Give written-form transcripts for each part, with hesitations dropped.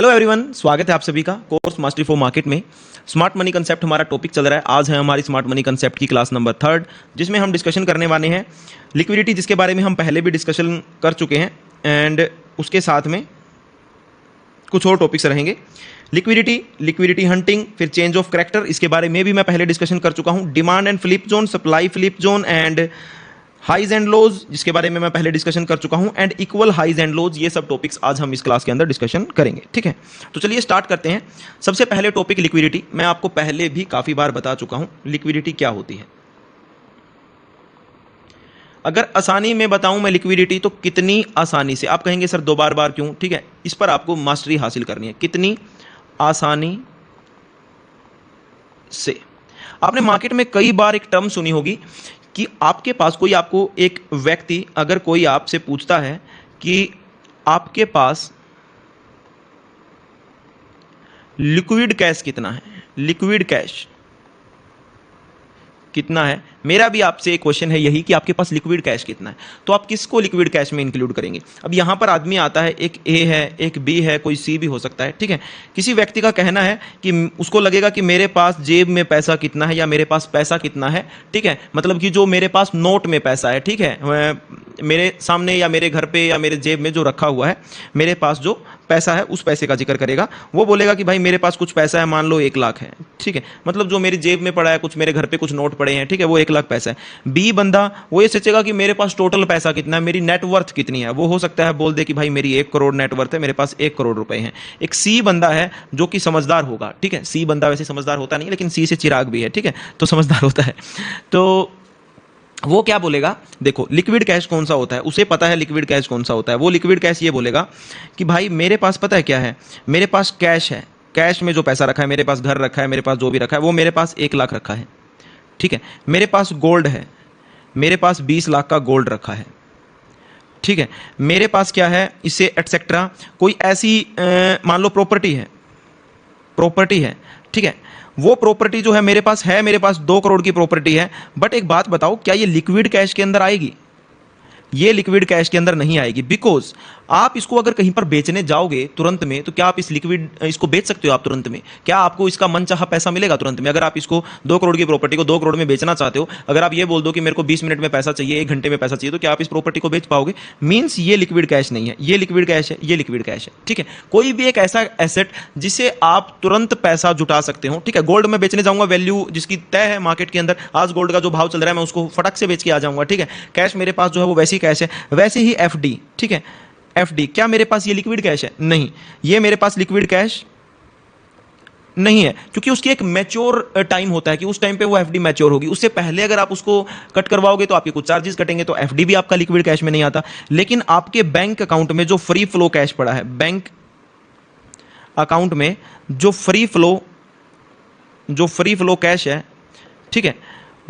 Hello everyone, स्वागत है आप सभी का कोर्स मास्टरी फॉर मार्केट में। स्मार्ट मनी कंसेप्ट हमारा टॉपिक चल रहा है। आज है हमारी स्मार्ट मनी कंसेप्ट की क्लास नंबर 3, जिसमें हम डिस्कशन करने वाले हैं लिक्विडिटी, जिसके बारे में हम पहले भी डिस्कशन कर चुके हैं एंड उसके साथ में कुछ और टॉपिक्स रहेंगे। लिक्विडिटी हंटिंग, फिर चेंज ऑफ करैक्टर, इसके बारे में भी मैं पहले डिस्कशन कर चुका हूँ। Demand and flip zone, supply flip zone and highs and lows, जिसके बारे में मैं पहले डिस्कशन कर चुका हूं, and equal highs and lows. ये सब टॉपिक्स आज हम इस क्लास के अंदर डिस्कशन करेंगे। ठीक है, तो चलिए स्टार्ट करते हैं। सबसे पहले टॉपिक लिक्विडिटी। मैं आपको पहले भी काफी बार बता चुका हूं लिक्विडिटी क्या होती है। अगर आसानी में बताऊं मैं लिक्विडिटी, तो कितनी आसानी से, आप कहेंगे सर दो बार क्यों, ठीक है, इस पर आपको मास्टरी हासिल करनी है। कितनी आसानी से। आपने मार्केट में कई बार एक टर्म सुनी होगी कि आपके पास कोई, आपको एक व्यक्ति अगर कोई आपसे पूछता है कि आपके पास लिक्विड कैश कितना है, लिक्विड कैश कितना है, मेरा भी आपसे एक क्वेश्चन है यही कि आपके पास लिक्विड कैश कितना है, तो आप किसको लिक्विड कैश में इंक्लूड करेंगे। अब यहां पर आदमी आता है, एक ए है, एक बी है, कोई सी भी हो सकता है। ठीक है, किसी व्यक्ति का कहना है कि उसको लगेगा कि मेरे पास जेब में पैसा कितना है या मेरे पास पैसा कितना है। ठीक है, मतलब कि जो मेरे पास नोट में पैसा है, ठीक है, मेरे सामने या मेरे घर पे या मेरे जेब में जो रखा हुआ है, मेरे पास जो पैसा है उस पैसे का जिक्र करेगा। वो बोलेगा कि भाई मेरे पास कुछ पैसा है, मान लो 1 लाख है। ठीक है, मतलब जो मेरी जेब में पड़ा है, कुछ मेरे घर पे कुछ नोट पड़े हैं, ठीक है, वो 1 लाख पैसा है। बी बंदा वो ये सोचेगा कि मेरे पास टोटल पैसा कितना है, मेरी नेटवर्थ कितनी है। वो हो सकता है बोल दे कि भाई मेरी 1 करोड़ नेटवर्थ है, मेरे पास 1 करोड़ रुपए हैं। एक सी बंदा है जो कि समझदार होगा। ठीक है, सी बंदा वैसे समझदार होता नहीं, लेकिन सी से चिराग भी है, ठीक है, तो समझदार होता है। तो वो क्या बोलेगा, देखो लिक्विड कैश कौन सा होता है, उसे पता है लिक्विड कैश कौन सा होता है। वो लिक्विड कैश ये बोलेगा कि भाई मेरे पास पता है क्या है, मेरे पास कैश है, कैश में जो पैसा रखा है, मेरे पास घर रखा है, मेरे पास जो भी रखा है, वो मेरे पास 1 लाख रखा है। ठीक है, मेरे पास गोल्ड है, मेरे पास 20 लाख का गोल्ड रखा है। ठीक है, मेरे पास क्या है, इससे एटसेट्रा कोई ऐसी मान लो प्रॉपर्टी है। ठीक है, वो प्रॉपर्टी जो है मेरे पास 2 करोड़ की प्रॉपर्टी है। बट एक बात बताओ, क्या ये लिक्विड कैश के अंदर आएगी? ये लिक्विड कैश के अंदर नहीं आएगी, बिकॉज आप इसको अगर कहीं पर बेचने जाओगे तुरंत में, तो क्या आप इसको बेच सकते हो आप तुरंत में? क्या आपको इसका मनचाहा पैसा मिलेगा तुरंत में? अगर आप इसको 2 करोड़ की प्रॉपर्टी को 2 करोड़ में बेचना चाहते हो, अगर आप ये बोल दो कि मेरे को 20 मिनट में पैसा चाहिए, 1 घंटे में पैसा चाहिए, तो क्या आप इस प्रॉपर्टी को बेच पाओगे? मीन्स ये लिक्विड कैश नहीं है, ये लिक्विड कैश है, ये लिक्विड कैश है। ठीक है, कोई भी एक ऐसा एसेट जिसे आप तुरंत पैसा जुटा सकते हो। ठीक है, गोल्ड में बेचने जाऊंगा, वैल्यू जिसकी तय है मार्केट के अंदर, आज गोल्ड का जो भाव चल रहा है मैं उसको फटक से बेच के आ जाऊंगा। ठीक है, कैश मेरे पास जो है वो वैसी कैश है। वैसे ही एफडी, ठीक है, एफडी, क्या मेरे पास ये लिक्विड कैश है? नहीं, ये मेरे पास लिक्विड कैश नहीं है, क्योंकि उसकी एक मैच्योर टाइम होता है कि उस टाइम पे वो एफडी मैच्योर होगी। उससे पहले अगर आप उसको कट करवाओगे तो आपके कुछ चार्जेस कटेंगे, तो एफडी भी आपका लिक्विड कैश में नहीं आता। लेकिन आपके बैंक अकाउंट में जो फ्री फ्लो कैश पड़ा है, बैंक अकाउंट में जो फ्री फ्लो कैश है, ठीक है,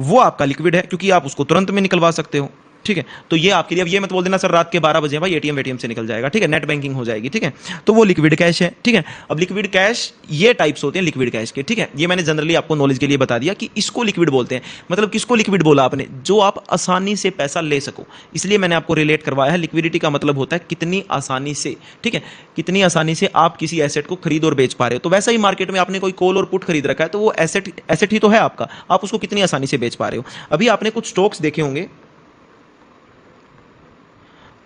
वो आपका लिक्विड है, क्योंकि आप उसको तुरंत में निकलवा सकते हो। ठीक है, तो ये आपके लिए, अब ये मत बोल देना सर रात के 12 बजे भाई एटीएम से निकल जाएगा। ठीक है, नेट बैंकिंग हो जाएगी। ठीक है, तो वो लिक्विड कैश है। ठीक है, अब लिक्विड कैश, ये टाइप्स होते हैं लिक्विड कैश के। ठीक है, ये मैंने जनरली आपको नॉलेज के लिए बता दिया कि इसको लिक्विड बोलते हैं। मतलब किसको लिक्विड बोला आपने? जो आप आसानी से पैसा ले सको, इसलिए मैंने आपको रिलेट करवाया है। लिक्विडिटी का मतलब होता है कितनी आसानी से, ठीक है, कितनी आसानी से आप किसी एसेट को खरीद और बेच पा रहे हो। तो वैसा ही मार्केट में आपने कोई कॉल और पुट खरीद रखा है, तो वो एसेट ही तो है आपका, आप उसको कितनी आसानी से बेच पा रहे हो। अभी आपने कुछ स्टॉक्स देखे होंगे,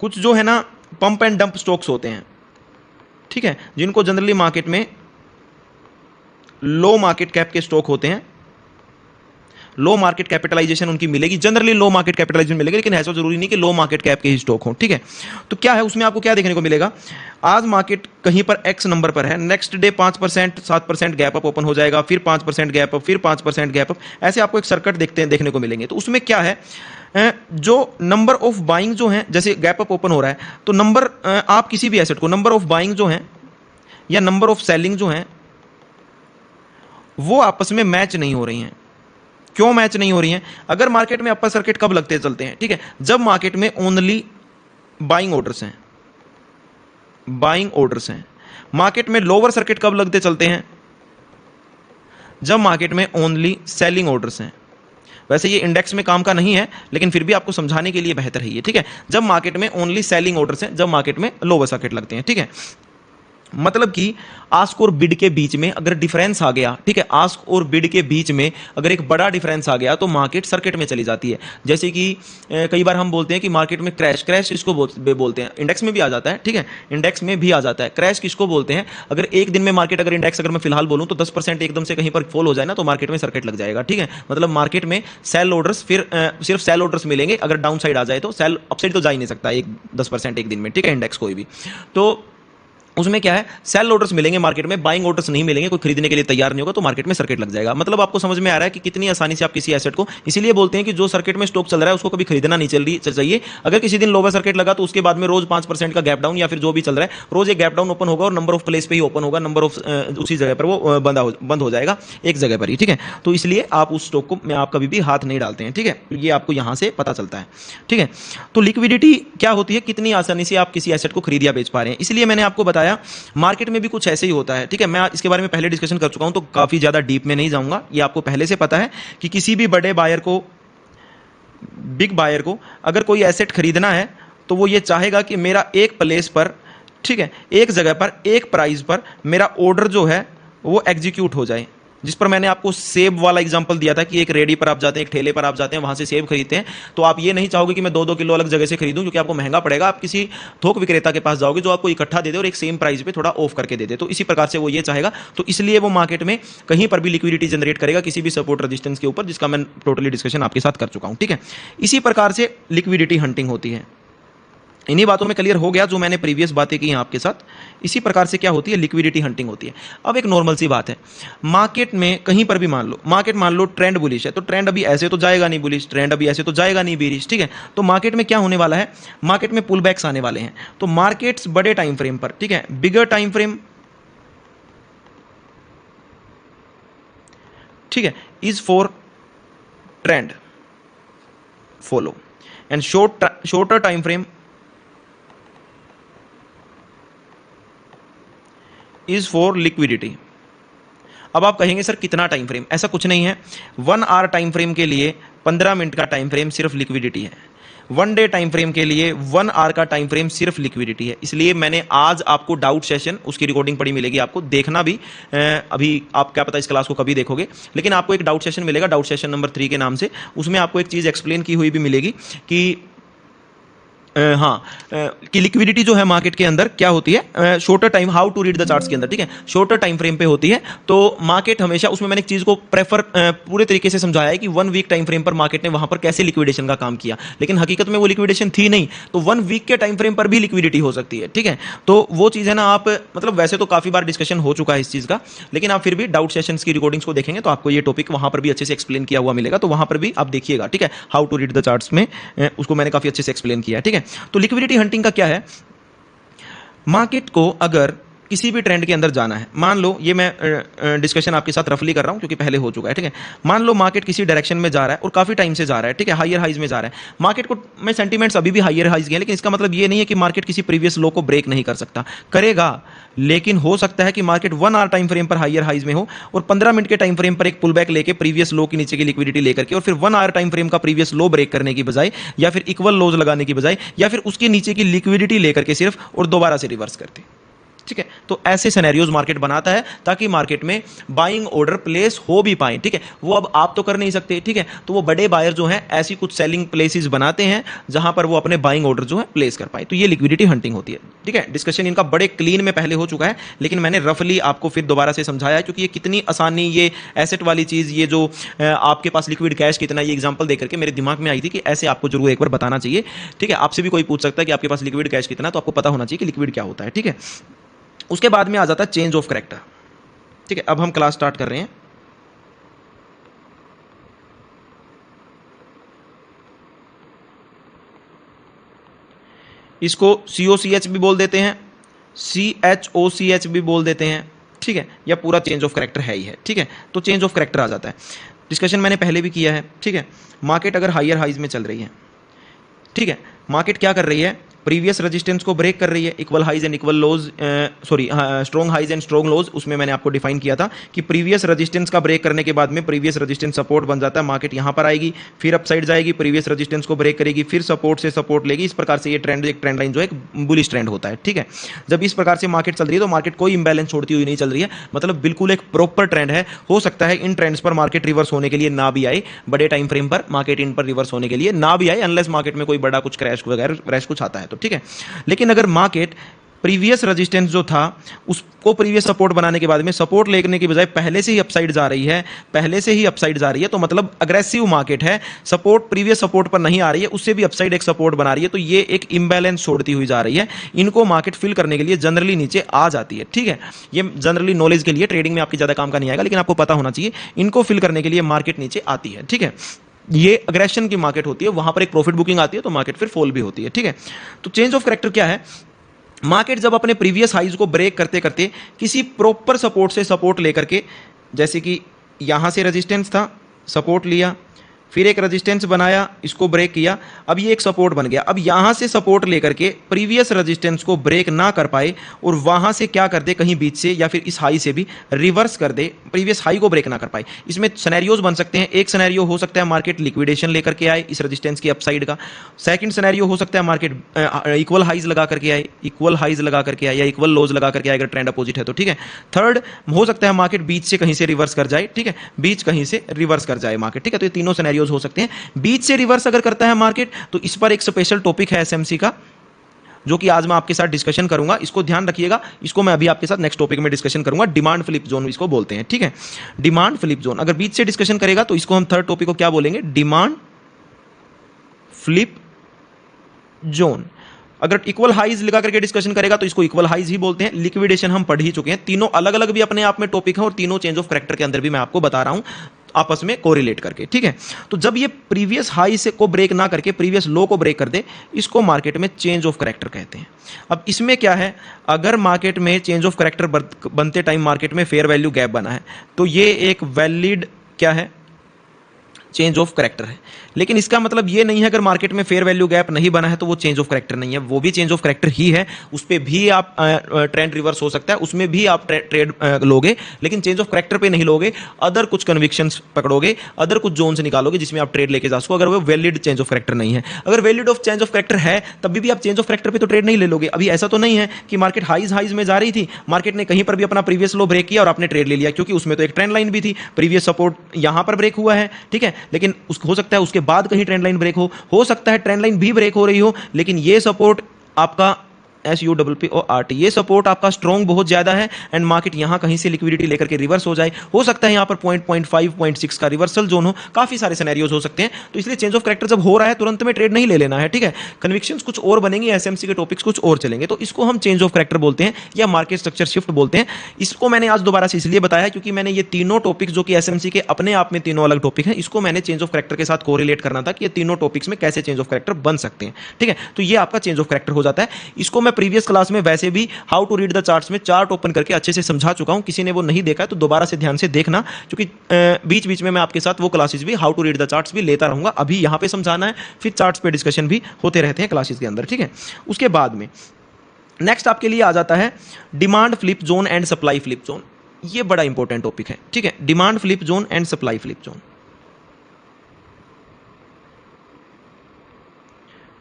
कुछ जो है ना पंप एंड डंप स्टॉक्स होते हैं, ठीक है, जिनको जनरली मार्केट में लो मार्केट कैप के स्टॉक होते हैं। लो मार्केट कैपिटलाइजेशन उनकी मिलेगी, जनरली लो मार्केट कैपिटलाइजेशन मिलेगी, लेकिन ऐसा जरूरी नहीं कि लो मार्केट कैप के ही स्टॉक हो। ठीक है, तो क्या है उसमें आपको क्या देखने को मिलेगा, आज मार्केट कहीं पर एक्स नंबर पर है, next day 5% 7% gap up open हो जाएगा, फिर 5% गैप अप, फिर 5% गैप अप, ऐसे आपको एक सर्किट देखने को मिलेंगे। तो उसमें क्या है, जो नंबर ऑफ बाइंग जो है, जैसे गैप अप ओपन हो रहा है, तो नंबर, आप किसी भी एसेट को नंबर ऑफ बाइंग जो है या नंबर ऑफ सेलिंग जो है, वो आपस में मैच नहीं हो रही हैं। क्यों मैच नहीं हो रही हैं? अगर मार्केट में अपर सर्किट कब लगते चलते हैं, ठीक है, जब मार्केट में ओनली बाइंग ऑर्डर्स हैं, मार्केट में लोअर सर्किट कब लगते चलते हैं? जब मार्केट में ओनली सेलिंग ऑर्डर्स हैं। वैसे ये इंडेक्स में काम का नहीं है, लेकिन फिर भी आपको समझाने के लिए बेहतर है ये। ठीक है, जब मार्केट में ओनली सेलिंग ऑर्डर्स हैं, जब मार्केट में लोअर सर्किट लगते हैं। ठीक है, मतलब कि आस्क और बिड के बीच में अगर डिफरेंस आ गया, ठीक है, आस्क और बिड के बीच में अगर एक बड़ा डिफरेंस आ गया तो मार्केट सर्किट में चली जाती है। जैसे कि कई बार हम बोलते हैं कि मार्केट में क्रैश इसको बोलते हैं, इंडेक्स में भी आ जाता है, ठीक है, इंडेक्स में भी आ जाता है। क्रैश किसको बोलते हैं? अगर एक दिन में मार्केट, अगर इंडेक्स अगर मैं फिलहाल बोलूं तो 10% एकदम से कहीं पर फॉल हो जाए ना तो मार्केट में सर्किट लग जाएगा, ठीक है। मतलब मार्केट में सेल ऑर्डर्स, फिर सिर्फ सेल ऑर्डर्स मिलेंगे। अगर डाउन साइड आ जाए तो सेल अपसाइड तो जा ही नहीं सकता एक 10% एक दिन में, ठीक है, इंडेक्स कोई भी। तो उसमें क्या है, सेल ऑर्डर्स मिलेंगे मार्केट में, बाइंग ऑर्डर्स नहीं मिलेंगे, कोई खरीदने के लिए तैयार नहीं होगा तो मार्केट में सर्किट लग जाएगा। मतलब आपको समझ में आ रहा है कि कितनी आसानी से आप किसी एसेट को, इसीलिए बोलते हैं कि जो सर्किट में स्टॉक चल रहा है उसको कभी खरीदना नहीं चाहिए। अगर किसी दिन लोअर सर्किट लगा तो उसके बाद में रोज 5% का गैप डाउन या फिर जो भी चल रहा है रोज एक गैप डाउन ओपन होगा और नंबर ऑफ प्लेस पे ही ओपन होगा, नंबर ऑफ उसी जगह पर वो बंद हो जाएगा एक जगह पर ही, ठीक है। तो इसलिए आप उस स्टॉक को में आप कभी भी हाथ नहीं डालते हैं, ठीक है, ये आपको यहां से पता चलता है, ठीक है। तो लिक्विडिटी क्या होती है, कितनी आसानी से आप किसी एसेट को खरीद या बेच पा रहे हैं। इसलिए मैंने आपको बताया मार्केट में भी कुछ ऐसे ही होता है, ठीक है। मैं इसके बारे में पहले डिस्कशन कर चुका हूं तो काफी ज्यादा डीप में नहीं जाऊंगा। ये आपको पहले से पता है कि किसी भी बड़े बायर को, बिग बायर को अगर कोई एसेट खरीदना है तो वो ये चाहेगा कि मेरा एक प्लेस पर, ठीक है, एक जगह पर एक प्राइस पर मेरा ऑर्डर जो है वो एग्जीक्यूट हो जाए। जिस पर मैंने आपको सेब वाला एग्जांपल दिया था कि एक रेडी पर आप जाते हैं, एक ठेले पर आप जाते हैं, वहां से सेब खरीदते हैं, तो आप ये नहीं चाहोगे कि मैं 2-2 किलो अलग जगह से खरीदूं क्योंकि आपको महंगा पड़ेगा। आप किसी थोक विक्रेता के पास जाओगे जो आपको इकट्ठा दे दे और एक सेम प्राइस पे थोड़ा ऑफ करके दे दे। तो इसी प्रकार से वो ये चाहेगा, तो इसलिए वो मार्केट में कहीं पर भी लिक्विडिटी जनरेट करेगा किसी भी सपोर्ट रेजिस्टेंस के ऊपर, जिसका मैं टोटली डिस्कशन आपके साथ कर चुका हूं, ठीक है। इसी प्रकार से लिक्विडिटी हंटिंग होती है। इन्हीं बातों में क्लियर हो गया जो मैंने प्रीवियस बातें की हैं आपके साथ। इसी प्रकार से क्या होती है, लिक्विडिटी हंटिंग होती है। अब एक नॉर्मल सी बात है, मार्केट में कहीं पर भी मान लो ट्रेंड बुलिश है तो ट्रेंड अभी ऐसे तो जाएगा नहीं बुलिश, ट्रेंड अभी ऐसे तो जाएगा नहीं बेरिश, ठीक है। तो मार्केट में क्या होने वाला है, मार्केट में पुल बैक्स आने वाले हैं। तो मार्केट्स बड़े टाइम फ्रेम पर, ठीक है, बिगर टाइम फ्रेम, ठीक है, is for trend follow and shorter time frame is for liquidity. अब आप कहेंगे सर कितना टाइम फ्रेम, ऐसा कुछ नहीं है। 1 आवर टाइम फ्रेम के लिए 15 मिनट का टाइम फ्रेम सिर्फ लिक्विडिटी है। 1 डे टाइम फ्रेम के लिए 1 आवर का टाइम फ्रेम सिर्फ लिक्विडिटी है। इसलिए मैंने आज आपको डाउट सेशन, उसकी रिकॉर्डिंग पड़ी मिलेगी आपको, देखना भी अभी आप क्या पता इस क्लास को कभी देखोगे, लेकिन आपको एक डाउट सेशन मिलेगा, डाउट सेशन नंबर 3 के नाम से। उसमें आपको एक चीज़ एक्सप्लेन की हुई भी मिलेगी कि कि लिक्विडिटी जो है मार्केट के अंदर क्या होती है, shorter time, how to read the charts के अंदर, ठीक है, शॉर्टर टाइम फ्रेम पे होती है। तो मार्केट हमेशा, उसमें मैंने एक चीज को प्रेफर पूरे तरीके से समझाया है कि 1 वीक टाइम फ्रेम पर मार्केट ने वहां पर कैसे लिक्विडेशन का काम किया, लेकिन हकीकत में वो लिक्विडेशन थी नहीं। तो 1 वीक के टाइम फ्रेम पर भी लिक्विडिटी हो सकती है, ठीक है। तो वो चीज है ना, आप मतलब वैसे तो काफी बार डिस्कशन हो चुका है इस चीज का, लेकिन आप फिर भी डाउट सेशंस की रिकॉर्डिंग्स को देखेंगे तो आपको ये टॉपिक वहां पर भी अच्छे से एक्सप्लेन किया हुआ मिलेगा। तो वहां पर भी आप देखिएगा, ठीक है, how to read the charts में उसको मैंने काफी अच्छे से एक्सप्लेन किया है, ठीक है। तो लिक्विडिटी हंटिंग का क्या है, मार्केट को अगर किसी भी ट्रेंड के अंदर जाना है, मान लो ये मैं डिस्कशन आपके साथ रफली कर रहा हूं क्योंकि पहले हो चुका है, ठीक है। मान लो मार्केट किसी डायरेक्शन में जा रहा है और काफी टाइम से जा रहा है, ठीक है, हायर हाइज में जा रहा है। मार्केट को में सेंटीमेंट्स अभी भी हायर हाइज के हैं, लेकिन इसका मतलब ये नहीं है कि मार्केट किसी प्रीवियस लो को ब्रेक नहीं कर सकता, करेगा। लेकिन हो सकता है कि मार्केट 1 आवर टाइम फ्रेम पर हायर हाइज में हो और 15 मिनट के टाइम फ्रेम पर एक पुल बैक लेके प्रीवियस लो के नीचे की लिक्विडिटी लेकर के, और फिर 1 आवर टाइम फ्रेम का प्रीवियस लो ब्रेक करने की बजाय, या फिर इक्वल लोज लगाने की बजाय, या फिर उसके नीचे की लिक्विडिटी लेकर के सिर्फ और दोबारा से रिवर्स करते, ठीक है। तो ऐसे सिनेरियोज मार्केट बनाता है ताकि मार्केट में बाइंग ऑर्डर प्लेस हो भी पाए, ठीक है। वो अब आप तो कर नहीं सकते, ठीक है, तो वो बड़े बायर जो हैं ऐसी कुछ सेलिंग प्लेसेस बनाते हैं जहां पर वो अपने बाइंग ऑर्डर जो है प्लेस कर पाए। तो ये लिक्विडिटी हंटिंग होती है, ठीक है। डिस्कशन इनका बड़े क्लीन में पहले हो चुका है, लेकिन मैंने रफली आपको फिर दोबारा से समझाया है क्योंकि ये कितनी आसानी, ये एसेट वाली चीज, ये जो आपके पास लिक्विड कैश कितना, ये एग्जाम्पल देकर के मेरे दिमाग में आई थी कि ऐसे आपको जरूर एक बार बताना चाहिए, ठीक है। आपसे भी कोई पूछ सकता है कि आपके पास लिक्विड कैश कितना, तो आपको पता होना चाहिए कि लिक्विड क्या होता है, ठीक है। उसके बाद में आ जाता है चेंज ऑफ कैरेक्टर, ठीक है। अब हम क्लास स्टार्ट कर रहे हैं। इसको COCH भी बोल देते हैं, CHOCH भी बोल देते हैं, ठीक है, या पूरा चेंज ऑफ कैरेक्टर है ही है, ठीक है। तो चेंज ऑफ कैरेक्टर आ जाता है, डिस्कशन मैंने पहले भी किया है, ठीक है। मार्केट अगर हायर हाइज में चल रही है, ठीक है, मार्केट क्या कर रही है, प्रीवियस रेजिस्टेंस को ब्रेक कर रही है, equal highs and equal lows, strong highs and strong lows, उसमें मैंने आपको डिफाइन किया था कि प्रीवियस रेजिस्टेंस का ब्रेक करने के बाद में प्रीवियस रेजिस्टेंस सपोर्ट बन जाता है, मार्केट यहां पर आएगी, फिर अपसाइड जाएगी, प्रीवियस रेजिस्टेंस को ब्रेक करेगी, फिर सपोर्ट से सपोर्ट लेगी। इस प्रकार से ये ट्रेंड, एक ट्रेंड लाइन जो है बुलिश ट्रेंड होता है, ठीक है। जब इस प्रकार से मार्केट चल रही है तो मार्केट कोई इंबैलेंस छोड़ती हुई नहीं चल रही है, मतलब बिल्कुल एक प्रॉपर ट्रेंड है। हो सकता है इन ट्रेंड्स पर मार्केट रिवर्स होने के लिए ना भी आए, बड़े टाइम फ्रेम पर मार्केट इन पर रिवर्स होने के लिए ना भी आए, अनलेस मार्केट में कोई बड़ा कुछ क्रैश वगैरह कुछ आता है तो, ठीक है। लेकिन अगर मार्केट प्रीवियस रेजिस्टेंस जो था उसको प्रीवियस सपोर्ट बनाने के बाद में सपोर्ट लेने की बजाय पहले से ही अपसाइड जा रही है, तो मतलब अग्रेसिव मार्केट है, सपोर्ट प्रीवियस सपोर्ट पर नहीं आ रही है, उससे भी अपसाइड एक सपोर्ट बना रही है, तो ये एक इंबैलेंस छोड़ती हुई जा रही है। इनको मार्केट फिल करने के लिए जनरली नीचे आ जाती है, ठीक है। ये जनरली नॉलेज के लिए, ट्रेडिंग में आपकी ज्यादा काम का नहीं आएगा, लेकिन आपको पता होना चाहिए इनको फिल करने के लिए मार्केट नीचे आती है, ठीक है। ये अग्रेशन की मार्केट होती है, वहां पर एक प्रॉफिट बुकिंग आती है तो मार्केट फिर फॉल भी होती है, ठीक है। तो चेंज ऑफ कैरेक्टर क्या है? मार्केट जब अपने प्रीवियस हाइज को ब्रेक करते करते किसी प्रॉपर सपोर्ट से सपोर्ट लेकर के, जैसे कि यहां से रेजिस्टेंस था, सपोर्ट लिया, फिर एक रेजिस्टेंस बनाया, इसको ब्रेक किया, अब ये एक सपोर्ट बन गया। अब यहां से सपोर्ट लेकर के प्रीवियस रेजिस्टेंस को ब्रेक ना कर पाए और वहां से क्या कर दे, कहीं बीच से या फिर इस हाई से भी रिवर्स कर दे, प्रीवियस हाई को ब्रेक ना कर पाए। इसमें सिनेरियोज बन सकते हैं। एक सिनेरियो हो सकता है मार्केट लिक्विडेशन लेकर के आए इस रेजिस्टेंस की अपसाइड का। सेकंड सिनेरियो हो सकता है मार्केट इक्वल हाइज लगा करके आए, या इक्वल लोज लगा करके आए अगर ट्रेंड अपोजिट है तो, ठीक है। थर्ड हो सकता है मार्केट बीच से कहीं से रिवर्स कर जाए, ठीक है, बीच कहीं से रिवर्स कर जाए मार्केट, ठीक है। तो ये तीनों सिनेरियो हो सकते हैं। बीच से रिवर्स अगर करता है मार्केट तो इस पर एक स्पेशल टॉपिक है एसएमसी का, जो कि आज मैं आपके साथ डिस्कशन करूंगा, इसको ध्यान रखिएगा। इसको मैं अभी आपके साथ नेक्स्ट टॉपिक में डिस्कशन करूंगा। डिमांड फ्लिप जोन इसको बोलते हैं, ठीक है। डिमांड फ्लिप जोन अगर बीच से डिस्कशन करेगा तो इसको हम थर्ड टॉपिक को क्या बोलेंगे? Demand flip zone. अगर इक्वल हाइज लगा करके डिस्कशन करेगा तो इसको इक्वल हाइज ही बोलते हैं। लिक्विडेशन हम पढ़ ही चुके हैं। तीनों अलग अलग भी अपने आप में टॉपिक है और तीनों चेंज ऑफ कैरेक्टर के अंदर भी मैं आपको बता रहा हूं आपस में कोरिलेट करके, ठीक है। तो जब ये प्रीवियस हाई से को ब्रेक ना करके प्रीवियस लो को ब्रेक कर दे, इसको मार्केट में चेंज ऑफ कैरेक्टर कहते हैं। अब इसमें क्या है, अगर मार्केट में चेंज ऑफ कैरेक्टर बनते टाइम मार्केट में फेयर वैल्यू गैप बना है तो ये एक वैलिड क्या है, चेंज ऑफ कैरेक्टर है। लेकिन इसका मतलब ये नहीं है अगर मार्केट में फेयर वैल्यू गैप नहीं बना है तो वो चेंज ऑफ कैरेक्टर नहीं है, वो भी चेंज ऑफ कैरेक्टर ही है। उस पर भी आप ट्रेंड रिवर्स हो सकता है, उसमें भी आप ट्रेड लोगे, लेकिन चेंज ऑफ कैरेक्टर पे नहीं लोगे। अदर कुछ कन्विक्शंस पकड़ोगे, अदर कुछ जोन से निकालोगे जिसमें आप ट्रेड लेके जा सको, अगर वो वैलिड चेंज ऑफ कैरेक्टर नहीं है। अगर valid of change of character है तब भी आप चेंज ऑफ कैरेक्टर पे तो ट्रेड नहीं ले लोगे। अभी ऐसा तो नहीं है कि मार्केट हाइज में जा रही थी, मार्केट ने कहीं पर भी अपना प्रीवियस लो ब्रेक किया और आपने ट्रेड ले लिया, क्योंकि उसमें तो एक ट्रेंड लाइन भी थी, प्रीवियस सपोर्ट यहां पर ब्रेक हुआ है, ठीक है। लेकिन हो सकता है उसके बाद कहीं ट्रेंड लाइन ब्रेक हो सकता है ट्रेंड लाइन भी ब्रेक हो रही हो, लेकिन ये सपोर्ट आपका SUPPORT, ये सपोर्ट आपका स्ट्रॉन्ग बहुत ज्यादा है एंड मार्केट यहां कहीं से लिक्विडिटी लेकर के रिवर्स हो जाए। हो सकता है यहां पर 0.5 0.6 का रिवर्सल जोन हो, काफी सारे सिनेरियोज हो सकते हैं। तो इसलिए चेंज ऑफ कैरेक्टर जब हो रहा है तुरंत में ट्रेड नहीं ले लेना है, ठीक है। कन्विक्शंस कुछ और बनेंगे, एसएमसी के टॉपिक्स कुछ और चलेंगे, तो इसको हम चेंज ऑफ कैरेक्टर बोलते हैं या मार्केट स्ट्रक्चर शिफ्ट बोलते हैं। इसको मैंने आज दोबारा से इसलिए बताया क्योंकि मैंने ये तीनों टॉपिक्स जो कि एसएमसी के अपने आप में तीनों अलग टॉपिक हैं, इसको मैंने चेंज ऑफ कैरेक्टर के साथ कोरिलेट करना था कि ये तीनों टॉपिक्स में कैसे चेंज ऑफ कैरेक्टर बन सकते हैं, ठीक है। तो ये आपका चेंज ऑफ कैरेक्टर हो जाता है। इसको मैं प्रीवियस क्लास में वैसे भी how to read the charts में चार्ट ओपन करके अच्छे से समझा चुका हूं। किसी ने वो नहीं देखा है तो दोबारा से ध्यान से देखना, क्योंकि बीच बीच में मैं आपके साथ वो क्लासेस भी how to read the charts भी लेता रहूंगा। अभी यहां पे समझाना है, फिर चार्ट्स पे डिस्कशन भी होते रहते हैं क्लासेस के अंदर, ठीक है। उसके बाद में नेक्स्ट आपके लिए आ जाता है demand flip zone and supply flip zone. ये बड़ा इंपॉर्टेंट टॉपिक है, ठीक है। Demand flip zone and supply flip zone.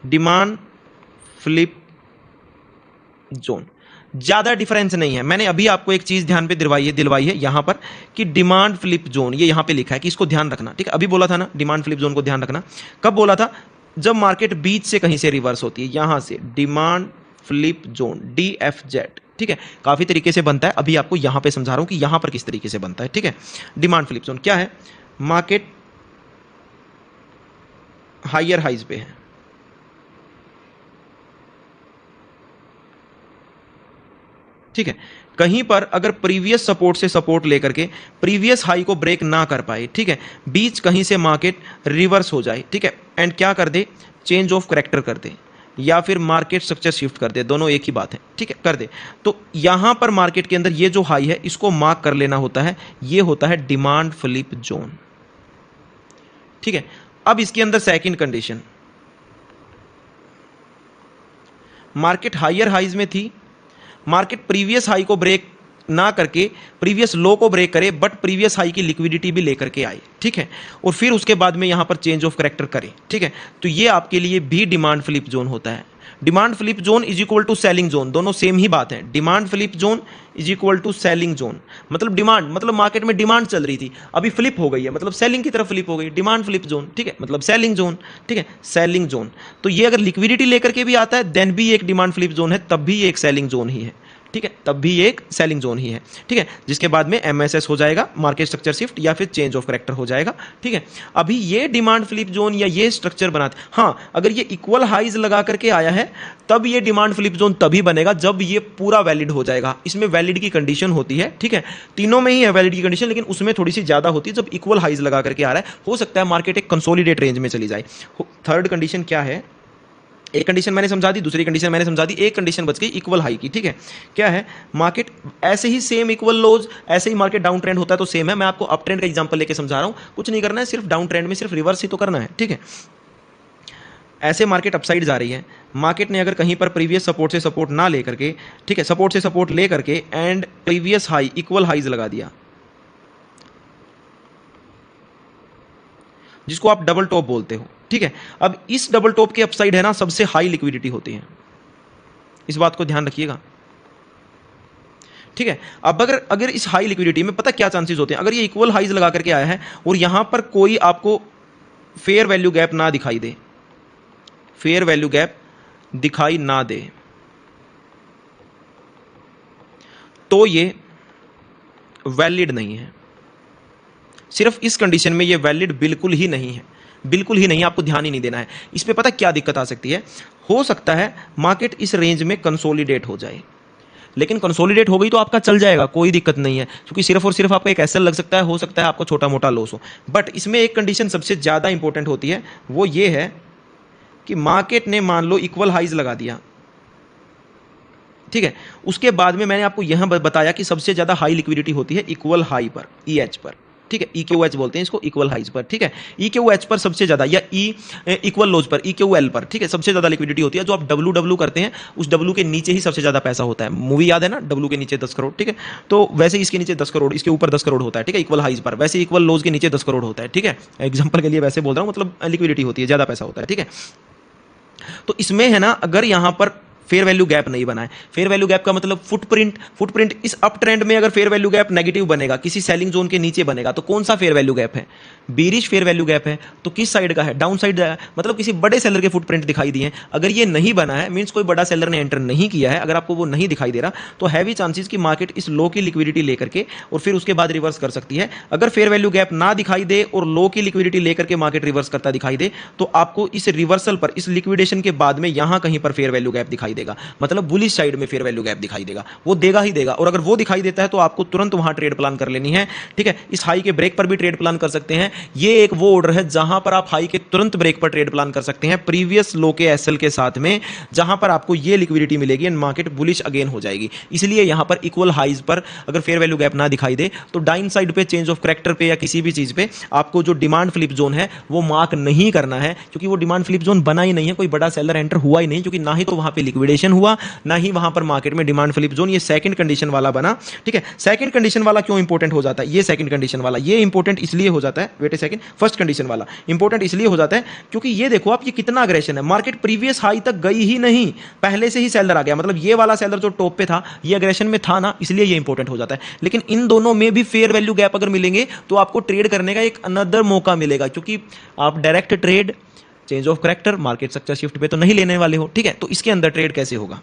Demand flip zone ज्यादा डिफरेंस नहीं है। मैंने अभी आपको एक चीज ध्यान पे दिलवाई है यहां पर कि डिमांड फ्लिप जोन, ये यहां पे लिखा है कि इसको ध्यान रखना, ठीक है। अभी बोला था ना डिमांड फ्लिप जोन को ध्यान रखना, कब बोला था? जब मार्केट बीच से कहीं से रिवर्स होती है, यहां से डिमांड फ्लिप जोन DFZ, ठीक है। काफी तरीके से बनता है, अभी आपको यहां पे समझा रहा हूं कि यहां पर किस तरीके से बनता है, ठीक है। डिमांड फ्लिप जोन क्या है? मार्केट हायर हाइज पे है, ठीक है। कहीं पर अगर प्रीवियस सपोर्ट से सपोर्ट लेकर के प्रीवियस हाई को ब्रेक ना कर पाए, ठीक है, बीच कहीं से मार्केट रिवर्स हो जाए, ठीक है, एंड क्या कर दे? चेंज ऑफ कैरेक्टर कर दे या फिर मार्केट स्ट्रक्चर शिफ्ट कर दे, दोनों एक ही बात है, ठीक है, कर दे। तो यहां पर मार्केट के अंदर ये जो हाई है इसको मार्क कर लेना होता है, ये होता है डिमांड फ्लिप जोन, ठीक है। अब इसके अंदर second condition, market higher highs में थी, मार्केट प्रीवियस हाई को ब्रेक ना करके प्रीवियस लो को ब्रेक करे, बट प्रीवियस हाई की लिक्विडिटी भी लेकर के आए, ठीक है, और फिर उसके बाद में यहां पर चेंज ऑफ करेक्टर करे, ठीक है, तो ये आपके लिए भी डिमांड फ्लिप जोन होता है। Demand flip zone is equal to selling zone, दोनों सेम ही बात है। Demand flip zone is equal to selling zone, मतलब डिमांड, मतलब मार्केट में डिमांड चल रही थी, अभी फ्लिप हो गई है, मतलब सेलिंग की तरफ फ्लिप हो गई, डिमांड फ्लिप जोन, ठीक है, मतलब सेलिंग जोन, ठीक है, सेलिंग जोन। तो ये अगर लिक्विडिटी लेकर के भी आता है देन भी एक डिमांड फ्लिप जोन है, तब भी ये एक सेलिंग जोन ही है, ठीक है, तब भी एक सेलिंग जोन ही है, ठीक है, जिसके बाद में एमएसएस हो जाएगा, मार्केट स्ट्रक्चर शिफ्ट, या फिर चेंज ऑफ करेक्टर हो जाएगा, ठीक है। अभी ये डिमांड फ्लिप जोन या ये स्ट्रक्चर बनाते, हाँ, अगर ये इक्वल हाइज लगा करके आया है तब ये डिमांड फ्लिप जोन तभी बनेगा जब ये पूरा वैलिड हो जाएगा। इसमें वैलिड की कंडीशन होती है, ठीक है, तीनों में ही है वैलिड की कंडीशन, लेकिन उसमें थोड़ी सी ज्यादा होती है जब इक्वल हाइज लगा करके आ रहा है। हो सकता है मार्केट एक कंसोलिडेट रेंज में चली जाए। थर्ड कंडीशन क्या है, एक कंडीशन मैंने समझा दी, दूसरी कंडीशन मैंने समझा दी, एक कंडीशन बच गई इक्वल हाई की, ठीक है। क्या है, मार्केट ऐसे ही सेम इक्वल लोज, ऐसे ही मार्केट डाउन ट्रेंड होता है तो सेम है। मैं आपको अप ट्रेंड का एग्जांपल लेके समझा रहा हूं, कुछ नहीं करना है, सिर्फ डाउन ट्रेंड में सिर्फ रिवर्स ही तो करना है, ठीक है। ऐसे मार्केट अपसाइड जा रही है, मार्केट ने अगर कहीं पर प्रीवियस सपोर्ट से सपोर्ट ना लेकर के, ठीक है, सपोर्ट से सपोर्ट ले करके and previous high equal highs लगा दिया, जिसको आप डबल टॉप बोलते हो, ठीक है। अब इस डबल टॉप के अपसाइड है ना सबसे हाई लिक्विडिटी होती है, इस बात को ध्यान रखिएगा, ठीक है। अब अगर इस हाई लिक्विडिटी में पता क्या चांसेस होते हैं, अगर ये इक्वल हाइज लगा करके आया है और यहां पर कोई आपको फेयर वैल्यू गैप ना दिखाई दे, फेयर वैल्यू गैप दिखाई ना दे, तो ये वैलिड नहीं है। सिर्फ इस कंडीशन में ये वैलिड बिल्कुल ही नहीं है, बिल्कुल ही नहीं, आपको ध्यान ही नहीं देना है। इस पे पता क्या दिक्कत आ सकती है, हो सकता है मार्केट इस रेंज में कंसोलिडेट हो जाए, लेकिन कंसोलिडेट हो गई तो आपका चल जाएगा, कोई दिक्कत नहीं है, क्योंकि सिर्फ और सिर्फ आपका एक एसएल लग सकता है, हो सकता है आपको छोटा मोटा लॉस हो। बट इसमें एक कंडीशन सबसे ज़्यादा इंपॉर्टेंट होती है, वो ये है कि मार्केट ने मान लो इक्वल हाइज लगा दिया, ठीक है, उसके बाद में मैंने आपको यह बताया कि सबसे ज़्यादा हाई लिक्विडिटी होती है इक्वल हाई पर, EH पर, ठीक है, EQH बोलते हैं इसको, इक्वल हाइज पर, ठीक है, EQH पर सबसे ज्यादा, या इक्वल लोज पर, EQL पर, ठीक है, सबसे ज्यादा लिक्विडिटी होती है। जो आप WW करते हैं उस W के नीचे ही सबसे ज्यादा पैसा होता है, मूवी याद है ना, W के नीचे 10 करोड़, ठीक है, तो वैसे इसके नीचे 10 करोड़, इसके ऊपर 10 करोड़ होता है, ठीक है, इक्वल हाइज पर, वैसे इक्वल लोज के नीचे 10 करोड़ होता है, ठीक है, एग्जाम्पल के लिए वैसे बोल रहा हूँ, मतलब लिक्विडिटी होती है, ज्यादा पैसा होता है, ठीक है। तो इसमें है ना, अगर यहां पर फेयर वैल्यू गैप नहीं बना है, फेयर वैल्यू गैप का मतलब फुटप्रिंट इस अप ट्रेंड में अगर फेयर वैल्यू गैप नेगेटिव बनेगा, किसी सेलिंग जोन के नीचे बनेगा, तो कौन सा फेयर वैल्यू गैप है, बीरिश फेयर वैल्यू गैप है, तो किस साइड का है, डाउन साइड, मतलब किसी बड़े सेलर के फुटप्रिंट दिखाई दिए हैं। अगर ये नहीं बना है मींस कोई बड़ा सेलर ने एंटर नहीं किया है, अगर आपको वो नहीं दिखाई दे रहा तो हैवी चांसेस कि मार्केट इस लो की लिक्विडिटी लेकर के और फिर उसके बाद रिवर्स कर सकती है। अगर फेयर वैल्यू गैप ना दिखाई दे और लो की लिक्विडिटी लेकर के मार्केट रिवर्स करता दिखाई दे, तो आपको इस रिवर्सल पर, इस लिक्विडेशन के बाद में यहां कहीं पर फेयर वैल्यू गैप दिखाई देगा, मतलब बुलिश साइड में फेयर वैल्यू गैप दिखाई देगा, वो देगा ही देगा। और अगर वो दिखाई देता है तो आपको तुरंत वहां ट्रेड प्लान कर लेनी है, ठीक है। इस हाई के ब्रेक पर भी ट्रेड प्लान कर सकते हैं, ये एक वो ऑर्डर है जहां पर आप हाई के तुरंत ब्रेक पर ट्रेड प्लान कर सकते हैं, प्रीवियस लो के एसएल के साथ में, जहां पर आपको ये लिक्विडिटी मिलेगी एंड मार्केट बुलिश अगेन हो जाएगी। इसलिए यहां पर इक्वल हाइज पर अगर फेयर वैल्यू गैप ना दिखाई दे तो डाउन साइड पे, चेंज ऑफ करेक्टर पे या किसी भी चीज पे आपको जो डिमांड फ्लिप जोन है वो मार्क नहीं करना है, क्योंकि वो डिमांड फ्लिप जोन बना ही नहीं है, कोई बड़ा सेलर एंटर हुआ ही नहीं, क्योंकि ना ही तो वहां पे लिक्विडेशन हुआ, ना ही वहां पर मार्केट में डिमांड फ्लिप जोन, ये सेकंड कंडीशन वाला बना, ठीक है। सेकंड कंडीशन वाला क्यों इंपॉर्टेंट हो जाता है, ये सेकंड कंडीशन वाला ये इंपॉर्टेंट इसलिए हो जाता है, वेट ए सेकंड, फर्स्ट कंडीशन वाला इंपॉर्टेंट इसलिए हो जाता है क्योंकि ये देखो आप, ये कितना अग्रेशन है, मार्केट प्रीवियस हाई तक गई ही नहीं, पहले से ही सेलर आ गया, मतलब ये वाला सेलर जो टॉप पे था ये अग्रेशन में था ना, इसलिए ये इंपॉर्टेंट हो जाता है। लेकिन इन दोनों में भी फेयर वैल्यू गैप अगर मिलेंगे तो आपको ट्रेड करने का एक अनदर मौका मिलेगा, क्योंकि आप direct trade, change of character, market structure shift पे तो नहीं लेने वाले हो, ठीक है। तो इसके अंदर ट्रेड कैसे होगा,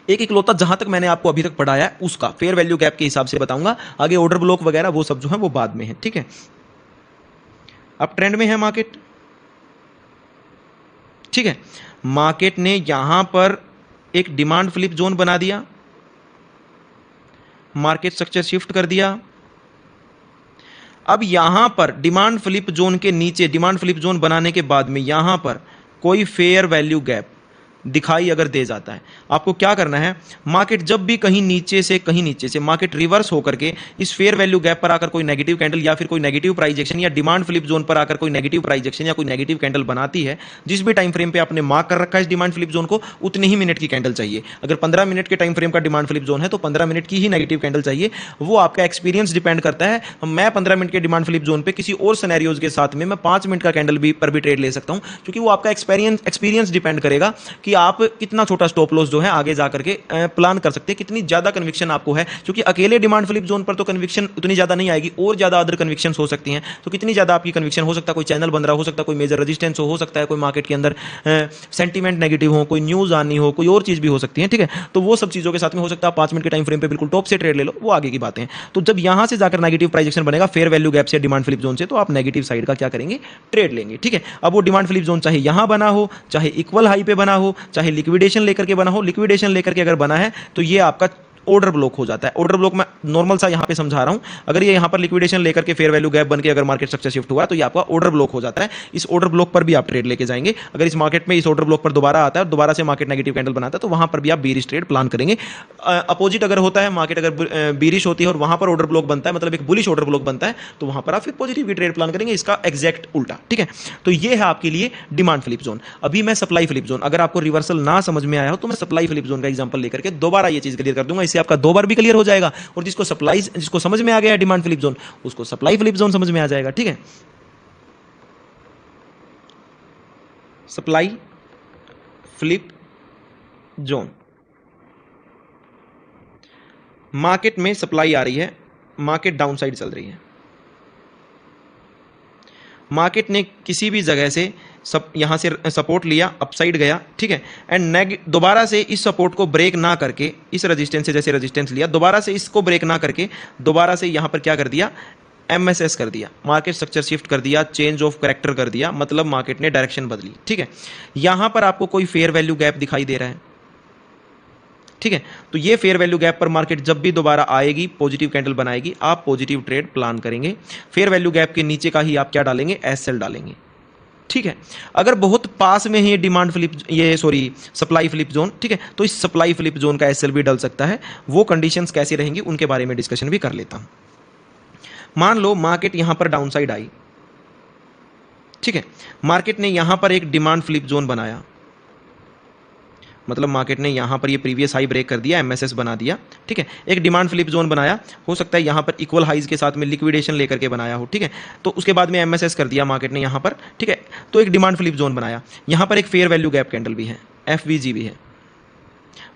एक इकलौता जहां तक मैंने आपको अभी तक पढ़ाया है उसका फेयर वैल्यू गैप के हिसाब से बताऊंगा, आगे ऑर्डर ब्लॉक वगैरह वो सब जो है वो बाद में है, ठीक है। अब ट्रेंड में है मार्केट, ठीक है, मार्केट ने यहां पर एक डिमांड फ्लिप जोन बना दिया, मार्केट स्ट्रक्चर शिफ्ट कर दिया। अब यहां पर डिमांड फ्लिप जोन के नीचे, डिमांड फ्लिप जोन बनाने के बाद में यहां पर कोई फेयर वैल्यू गैप दिखाई अगर दे जाता है, आपको क्या करना है, मार्केट जब भी कहीं नीचे से मार्केट रिवर्स होकर के इस फेयर वैल्यू गैप पर आकर कोई नेगेटिव कैंडल या फिर कोई नेगेटिव प्राइस एक्शन या डिमांड फ्लिप जोन पर आकर कोई नेगेटिव प्राइस एक्शन या कोई नेगेटिव कैंडल बनाती है, जिस भी टाइम फ्रेम पे आपने मार्क कर रखा है इस डिमांड फ्लिप जोन को, उतनी ही मिनट की कैंडल चाहिए। अगर 15 मिनट के टाइम फ्रेम का डिमांड फ्लिप जोन है तो 15 मिनट की ही नेगेटिव कैंडल चाहिए। वो आपका एक्सपीरियंस डिपेंड करता है। मैं 15 मिनट के डिमांड फ्लिप जोन पे किसी और सिनेरियोज के साथ में मैं 5 मिनट का कैंडल भी पर भी ट्रेड ले सकता हूं, क्योंकि वो आपका एक्सपीरियंस डिपेंड करेगा कि आप कितना छोटा स्टॉप लॉस जो है आगे जाकर के प्लान कर सकते हैं, कितनी ज्यादा कन्विक्शन आपको है। क्योंकि अकेले डिमांड फ्लिप जोन पर तो कन्विक्शन उतनी ज्यादा नहीं आएगी, और ज्यादा अदर कन्विक्शन हो सकती हैं। तो कितनी ज्यादा आपकी कन्विक्शन हो सकता है, कोई चैनल बन रहा हो सकता है, कोई मेजर रेजिस्टेंस हो सकता है, कोई मार्केट के अंदर सेंटीमेंट नेगेटिव हो, कोई न्यूज आनी हो, कोई और चीज भी हो सकती है। ठीक है, तो वो सब चीजों के साथ में हो सकता है 5 मिनट के टाइम फ्रेम पे बिल्कुल टॉप से ट्रेड ले लो, वो आगे की बातें हैं। तो जब यहां से जाकर नेगेटिव प्राइस एक्शन बनेगा फेयर वैल्यू गैप से डिमांड फ्लिप जोन से, तो आप नेगेटिव साइड का क्या करेंगे, ट्रेड लेंगे। ठीक है, अब वो डिमांड फ्लिप जोन चाहे यहां बना हो, चाहे इक्वल हाई पे बना हो, चाहे लिक्विडेशन लेकर के बना हो, लिक्विडेशन लेकर के अगर बना है तो ये आपका ऑर्डर ब्लॉक हो जाता है। ऑर्डर ब्लॉक मैं नॉर्मल सा यहां पे समझा रहा हूं, अगर ये यहां पर लिक्विडेशन लेकर के फेयर वैल्यू गैप बन के अगर मार्केट स्ट्रक्चर शिफ्ट हुआ तो ये आपका ऑर्डर ब्लॉक हो जाता है। इस ऑर्डर ब्लॉक पर भी आप ट्रेड लेके जाएंगे। अगर इस मार्केट में इस ऑर्डर ब्लॉक पर दोबारा आता है, दोबारा से मार्केट नेगेटिव कैंडल बनाता है, तो वहां पर भी आप बीरिश ट्रेड प्लान करेंगे। अपोजिट अगर होता है, मार्केट अगर बीरिश होती है और वहां पर ऑर्डर ब्लॉक बनता है, मतलब एक बुलिश ऑर्डर ब्लॉक बनता है, तो वहां पर आप फिर पॉजिटिव ट्रेड प्लान करेंगे, इसका एग्जैक्ट उल्टा। ठीक है, तो ये है आपके लिए डिमांड फ्लिप जोन। अभी मैं सप्लाई फ्लिप जोन, अगर आपको रिवर्सल ना समझ में आया हो तो मैं सप्लाई फ्लिप जोन का एग्जांपल लेकर के दोबारा ये चीज क्लियर कर दूंगा, इससे आपका 2 बार भी क्लियर हो जाएगा, और जिसको समझ में आ गया है डिमांड फ्लिप जोन, उसको सप्लाई फ्लिप जोन समझ में आ जाएगा। ठीक है, सप्लाई फ्लिप जोन, मार्केट में सप्लाई आ रही है, मार्केट डाउन साइड चल रही है, मार्केट ने किसी भी जगह से यहां से सपोर्ट लिया, अपसाइड गया। ठीक है, एंड दोबारा से इस सपोर्ट को ब्रेक ना करके, इस रेजिस्टेंस से जैसे रेजिस्टेंस लिया, दोबारा से इसको ब्रेक ना करके दोबारा से यहां पर क्या कर दिया, एमएसएस कर दिया, मार्केट स्ट्रक्चर शिफ्ट कर दिया, चेंज ऑफ कैरेक्टर कर दिया, मतलब मार्केट ने डायरेक्शन बदली। ठीक है, यहां पर आपको कोई फेयर वैल्यू गैप दिखाई दे रहा है। ठीक है, तो ये फेयर वैल्यू गैप पर मार्केट जब भी दोबारा आएगी, पॉजिटिव कैंडल बनाएगी, आप पॉजिटिव ट्रेड प्लान करेंगे। फेयर वैल्यू गैप के नीचे का ही आप क्या डालेंगे, एसएल डालेंगे। ठीक है, अगर बहुत पास में है डिमांड फ्लिप, ये सॉरी सप्लाई फ्लिप जोन, ठीक है, तो इस सप्लाई फ्लिप जोन का एसएल भी डल सकता है। वो कंडीशंस कैसे रहेंगी उनके बारे में डिस्कशन भी कर लेता हूं। मान लो मार्केट यहां पर डाउन साइड आई, ठीक है, मार्केट ने यहां पर एक डिमांड फ्लिप जोन बनाया, मतलब मार्केट ने यहां पर ये प्रीवियस हाई ब्रेक कर दिया, एमएसएस बना दिया। ठीक है, एक डिमांड फ्लिप जोन बनाया, हो सकता है यहां पर इक्वल हाइज के साथ में लिक्विडेशन लेकर के बनाया हो। ठीक है, तो उसके बाद में एमएसएस कर दिया मार्केट ने यहां पर। ठीक है, तो एक डिमांड फ्लिप जोन बनाया, यहां पर एक फेयर वैल्यू गैप कैंडल भी है, एफवीजी भी है,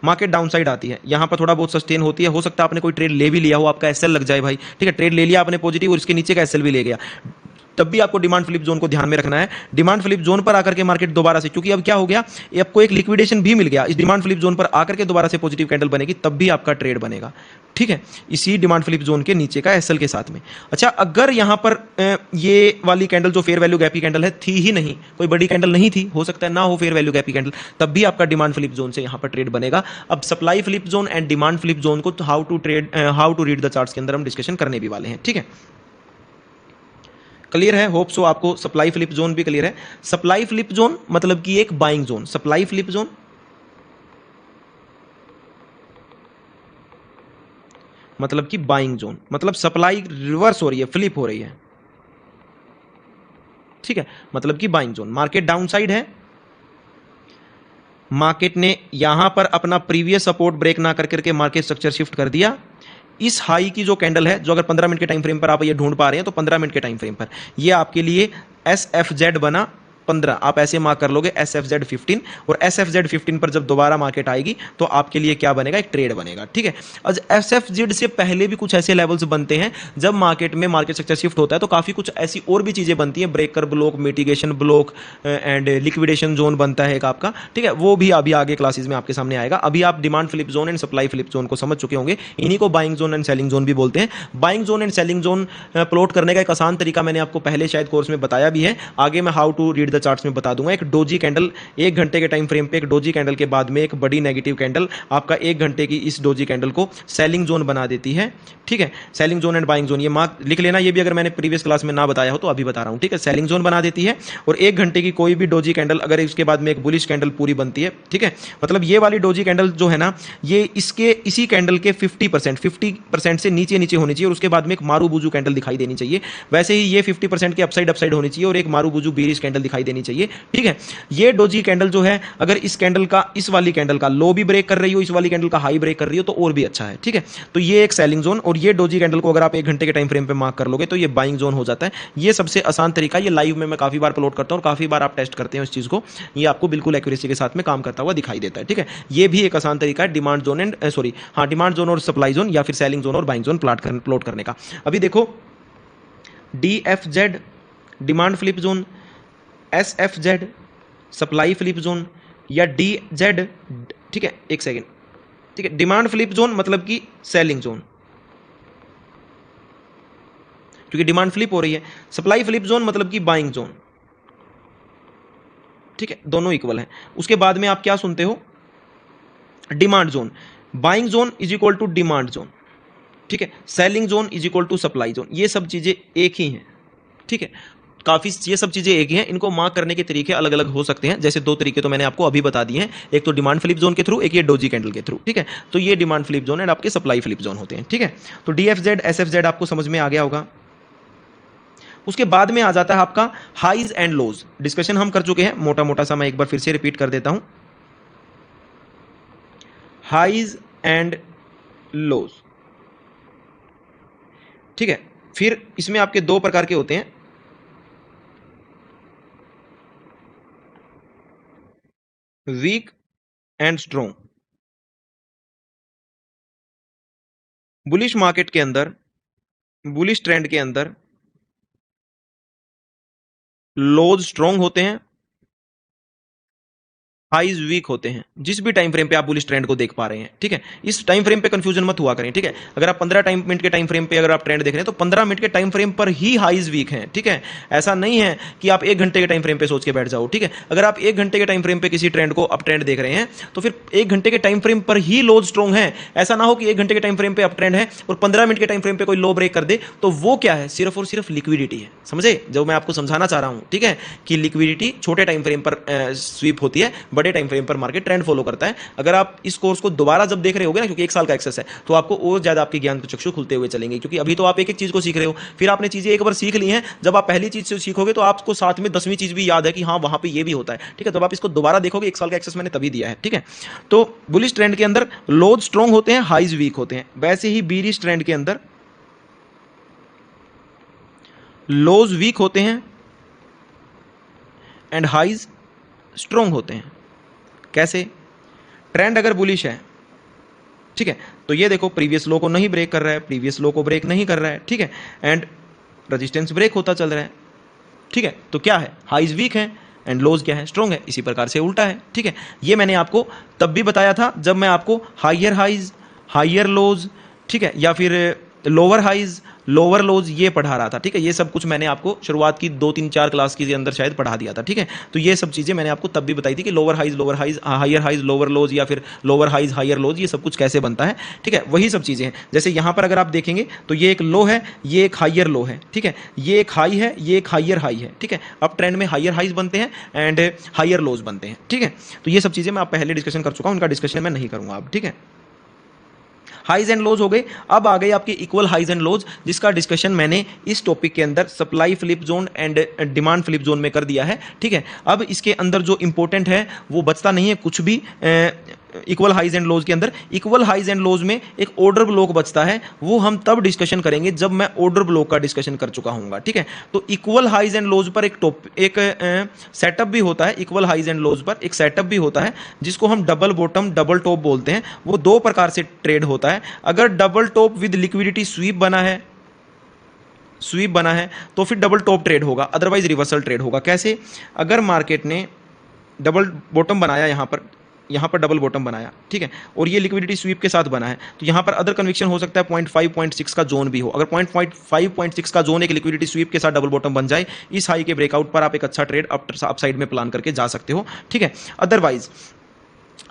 मार्केट डाउन साइड आती है, यहां पर थोड़ा बहुत सस्टेन होती है, हो सकता है आपने कोई ट्रेड ले भी लिया हो, आपका एसएल लग जाए भाई। ठीक है, ट्रेड ले लिया आपने पॉजिटिव और इसके नीचे का एसएल भी ले गया, तब भी आपको डिमांड फ्लिप जोन को ध्यान में रखना है। डिमांड फ्लिप जोन पर आकर के मार्केट दोबारा से, क्योंकि अब क्या हो गया, आपको एक लिक्विडेशन भी मिल गया, इस डिमांड फ्लिप जोन पर आकर के दोबारा से पॉजिटिव कैंडल बनेगी, तब भी आपका ट्रेड बनेगा। ठीक है, इसी डिमांड फ्लिप जोन के नीचे का एसएल के साथ में। अच्छा, अगर यहां पर ये वाली कैंडल जो फेयर वैल्यू गैप की कैंडल है थी ही नहीं, कोई बड़ी कैंडल नहीं थी, हो सकता है ना हो फेयर वैल्यू गैप की कैंडल, तब भी आपका डिमांड फ्लिप जोन से यहां पर ट्रेड बनेगा। अब supply flip zone and demand flip zone को how to read the charts के अंदर हम डिस्कशन करने भी वाले हैं। ठीक है, क्लियर है? होप सो आपको सप्लाई फ्लिप जोन भी क्लियर है। सप्लाई फ्लिप जोन मतलब कि एक buying zone, supply flip zone मतलब कि बाइंग जोन, मतलब सप्लाई रिवर्स हो रही है, फ्लिप हो रही है। ठीक है, मतलब कि buying zone, market down side है, मार्केट ने यहां पर अपना प्रीवियस सपोर्ट ब्रेक ना करके मार्केट स्ट्रक्चर शिफ्ट कर दिया। इस हाई की जो कैंडल है, जो अगर 15 मिनट के टाइम फ्रेम पर आप ये ढूंढ पा रहे हैं, तो 15 मिनट के टाइम फ्रेम पर ये आपके लिए SFZ बना 15, आप ऐसे मार्क कर लोगे SFZ 15, और SFZ 15 पर जब दोबारा मार्केट आएगी तो आपके लिए क्या बनेगा, एक ट्रेड बनेगा। ठीक है, आज SFZ से पहले भी कुछ ऐसे लेवल्स बनते हैं, जब मार्केट में मार्केट स्ट्रक्चर शिफ्ट होता है तो काफी कुछ ऐसी और भी चीजें बनती हैं, breaker block, mitigation block and liquidation zone बनता है एक आपका। ठीक है, वो भी अभी आगे क्लासेस में आपके सामने आएगा। अभी आप demand flip zone and supply flip zone को समझ चुके होंगे, इन्हीं को buying zone and selling zone भी बोलते हैं। Buying zone and selling zone plot करने का एक आसान तरीका मैंने आपको पहले शायद कोर्स में बताया भी है, आगे मैं how to read the the charts में बता दूंगा। एक डोजी कैंडल 1 घंटे के टाइम फ्रेम पे, एक डोजी कैंडल के बाद में एक बड़ी नेगेटिव कैंडल आपका 1 घंटे की इस डोजी कैंडल को सेलिंग जोन बना देती है, ठीक है। Selling zone and buying zone, ये मार्क लिख लेना, ये भी अगर मैंने प्रीवियस क्लास में ना बताया हो तो अभी बता रहा हूं, ठीक है। सेलिंग जोन बना देती है और 1 घंटे की कोई भी डोजी कैंडल अगर इसके बाद में एक बुलिश कैंडल पूरी बनती है, ठीक है, मतलब ये वाली डोजी कैंडल जो है ना, ये इसके इसी कैंडल के 50% से नीचे नीचे होनी चाहिए और उसके बाद में एक मारूबुजू कैंडल दिखाई देनी चाहिए। वैसे ही ये 50% के अपसाइड होनी चाहिए और एक मारूबुजू बीरिश कैंडल दिखाई देनी चाहिए, ठीक है। ये डोजी कैंडल जो है, अगर इस कैंडल का, इस वाली कैंडल का लो भी ब्रेक कर रही हो, इस वाली कैंडल का हाई ब्रेक कर रही हो तो और भी अच्छा है, ठीक है। तो ये एक सेलिंग जोन, और ये डोजी कैंडल को अगर आप 1 घंटे के टाइम फ्रेम पे मार्क कर लोगे तो ये बाइंग जोन हो जाता है। ये सबसे आसान तरीका, ये लाइव में मैं काफी बार अपलोड करता हूं और काफी बार आप टेस्ट करते हैं इस चीज को, ये आपको बिल्कुल एक्यूरेसी के साथ में काम करता हुआ दिखाई देता है, ठीक है। ये भी एक आसान तरीका है demand zone and demand zone और सप्लाई जोन या फिर सेलिंग जोन और बाइंग जोन प्लॉट करने का। अभी देखो DFZ demand flip zone, SFZ supply flip zone या DZ, ठीक है, एक सेकेंड, ठीक है। डिमांड फ्लिप जोन मतलब कि सेलिंग जोन, क्योंकि डिमांड फ्लिप हो रही है। सप्लाई फ्लिप जोन मतलब कि बाइंग जोन, ठीक है, दोनों इक्वल हैं। उसके बाद में आप क्या सुनते हो, demand zone, buying zone is equal to demand zone, ठीक है, selling zone is equal to supply zone, ये सब चीजें एक ही हैं, ठीक है। काफी ये सब चीजें एक ही हैं, इनको मार्क करने के तरीके अलग अलग हो सकते हैं। जैसे 2 तरीके तो मैंने आपको अभी बता दिए हैं, एक तो डिमांड फ्लिप जोन के थ्रू, एक ये डोजी कैंडल के थ्रू, ठीक है। तो ये डिमांड फ्लिप जोन एंड आपके सप्लाई फ्लिप जोन होते हैं, ठीक है। तो DFZ SFZ आपको समझ में आ गया होगा। उसके बाद में आ जाता है आपका हाइज एंड लोज। डिस्कशन हम कर चुके हैं, मोटा मोटा सा मैं एक बार फिर से रिपीट कर देता हूं, हाइज एंड लोज, ठीक है। फिर इसमें आपके 2 प्रकार के होते हैं, weak and strong. Bullish market के अंदर, बुलिश ट्रेंड के अंदर लोज स्ट्रोंग होते हैं, हाइज वीक होते हैं। जिस भी टाइम फ्रेम पे आप बुलिश ट्रेंड को देख पा रहे हैं, ठीक है, इस टाइम फ्रेम पे कंफ्यूजन मत हुआ करें, ठीक है। अगर आप 15 मिनट के टाइम फ्रेम पे अगर आप ट्रेंड देख रहे हैं तो 15 मिनट के टाइम फ्रेम पर ही हाइज वीक हैं, ठीक है। ऐसा नहीं है कि आप 1 घंटे के टाइम फ्रेम पे सोच के बैठ जाओ, ठीक है। अगर आप 1 घंटे के टाइम फ्रेम पे किसी ट्रेंड को अप ट्रेंड देख रहे हैं तो फिर 1 घंटे के टाइम फ्रेम पर ही लोज स्ट्रॉन्ग है। ऐसा ना हो कि 1 घंटे के टाइम फ्रेम पे अप ट्रेंड है और 15 मिनट के टाइम फ्रेम पे कोई लो ब्रेक कर दे, तो वो क्या है, सिर्फ और सिर्फ लिक्विडिटी है। समझे जो मैं आपको समझाना चाह रहा हूं, ठीक है, कि लिक्विडिटी छोटे टाइम फ्रेम पर स्वीप होती है, बड़े टाइम फ्रेम पर मार्केट ट्रेंड फॉलो करता है। अगर आप इस कोर्स को दोबारा जब देख रहे होगे ना, क्योंकि 1 साल का एक्सेस है, तो आपको और ज्यादा आपके ज्ञान चक्षु खुलते हुए चलेंगे, क्योंकि अभी तो आप एक एक चीज को सीख रहे हो, फिर आपने चीजें एक बार सीख ली हैं, जब आप पहली चीज से सीखोगे तो आपको साथ में 10वीं चीज भी याद है कि हाँ वहां पे ये भी होता है, ठीक है। जब आप इसको दोबारा देखोगे, 1 साल का एक्सेस मैंने तभी दिया है, ठीक है। तो बुलिश ट्रेंड के अंदर लोज स्ट्रॉन्ग होते हैं, हाइज वीक होते हैं। वैसे ही बीरिश ट्रेंड के अंदर लोज वीक होते हैं एंड हाइज स्ट्रॉन्ग होते हैं। कैसे, ट्रेंड अगर बुलिश है, ठीक है, तो ये देखो प्रीवियस लो को नहीं ब्रेक कर रहा है, प्रीवियस लो को ब्रेक नहीं कर रहा है, ठीक है, एंड रेजिस्टेंस ब्रेक होता चल रहा है, ठीक है। तो क्या है, हाइज वीक है एंड लोज क्या है, स्ट्रॉन्ग है। इसी प्रकार से उल्टा है, ठीक है। ये मैंने आपको तब भी बताया था जब मैं आपको हाइयर हाइज, हाइयर लोज, ठीक है, या फिर लोअर हाइज, लोअर लोज ये पढ़ा रहा था, ठीक है। ये सब कुछ मैंने आपको शुरुआत की 2-3-4 क्लास के अंदर शायद पढ़ा दिया था, ठीक है। तो ये सब चीजें मैंने आपको तब भी बताई थी कि lower highs, higher highs, lower lows या फिर लोअर हाइज, हाइयर लोज, ये सब कुछ कैसे बनता है, ठीक है। वही सब चीजें हैं। जैसे यहां पर अगर आप देखेंगे तो ये एक लो है, ये एक हाइयर लो है, ठीक है, ये एक हाई है, ये एक हाइयर हाई है, ठीक है। अब ट्रेंड में हाइयर हाइज बनते हैं एंड हाइयर लोज बनते हैं, ठीक है। तो ये सब चीजें मैं आप पहले डिस्कशन कर चुका हूं, उनका डिस्कशन मैं नहीं करूंगा अब, ठीक है। हाइज एंड लोज हो गए। अब आ गए आपके इक्वल हाइज एंड लोज, जिसका डिस्कशन मैंने इस टॉपिक के अंदर supply flip zone and demand flip zone में कर दिया है, ठीक है। अब इसके अंदर जो इंपॉर्टेंट है वो बचता नहीं है कुछ भी। इक्वल हाइज एंड लोज के अंदर, इक्वल हाइज एंड लोज में एक ऑर्डर ब्लॉक बचता है, वो हम तब डिस्कशन करेंगे जब मैं ऑर्डर ब्लॉक का डिस्कशन कर चुका हूंगा, ठीक है। तो इक्वल हाइज एंड लोज पर एक सेटअप भी होता है, इक्वल हाइज एंड लोज पर एक सेटअप भी होता है जिसको हम डबल बॉटम डबल टॉप बोलते हैं। वो 2 प्रकार से ट्रेड होता है। अगर double top with liquidity SVEEP बना है तो फिर डबल टॉप ट्रेड होगा, अदरवाइज रिवर्सल ट्रेड होगा। कैसे, अगर मार्केट ने डबल बॉटम बनाया यहां पर, यहाँ पर डबल बॉटम बनाया, ठीक है, और ये लिक्विडिटी स्वीप के साथ बना है, तो यहाँ पर अदर कन्विक्शन हो सकता है 0.5 0.6 का जोन भी हो। अगर 0.5 0.6 का जोन एक लिक्विडिटी स्वीप के साथ डबल बॉटम बन जाए, इस हाई के ब्रेकआउट पर आप एक अच्छा ट्रेड अप साइड में प्लान करके जा सकते हो, ठीक है। अदरवाइज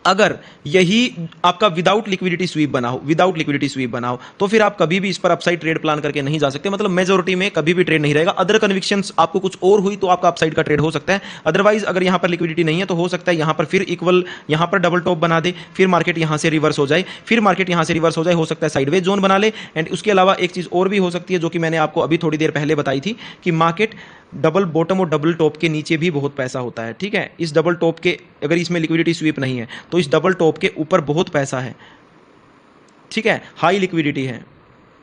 अगर यही आपका विदाउट लिक्विडिटी स्वीप बना हो तो फिर आप कभी भी इस पर अपसाइड ट्रेड प्लान करके नहीं जा सकते, मतलब मेजॉरिटी में कभी भी ट्रेड नहीं रहेगा। अदर कन्विक्शंस आपको कुछ और हुई तो आपका अपसाइड का ट्रेड हो सकता है। अदरवाइज अगर यहां पर लिक्विडिटी नहीं है तो हो सकता है यहां पर फिर इक्वल, यहां पर डबल टॉप बना दे, फिर मार्केट यहां से रिवर्स हो जाए, हो सकता है साइडवेज जोन बना ले। एंड उसके अलावा एक चीज और भी हो सकती है जो कि मैंने आपको अभी थोड़ी देर पहले बताई थी कि मार्केट डबल बॉटम और डबल टॉप के नीचे भी बहुत पैसा होता है, ठीक है। इस डबल टॉप के, अगर इसमें लिक्विडिटी स्वीप नहीं है तो इस डबल टॉप के ऊपर बहुत पैसा है, ठीक है, हाई लिक्विडिटी है,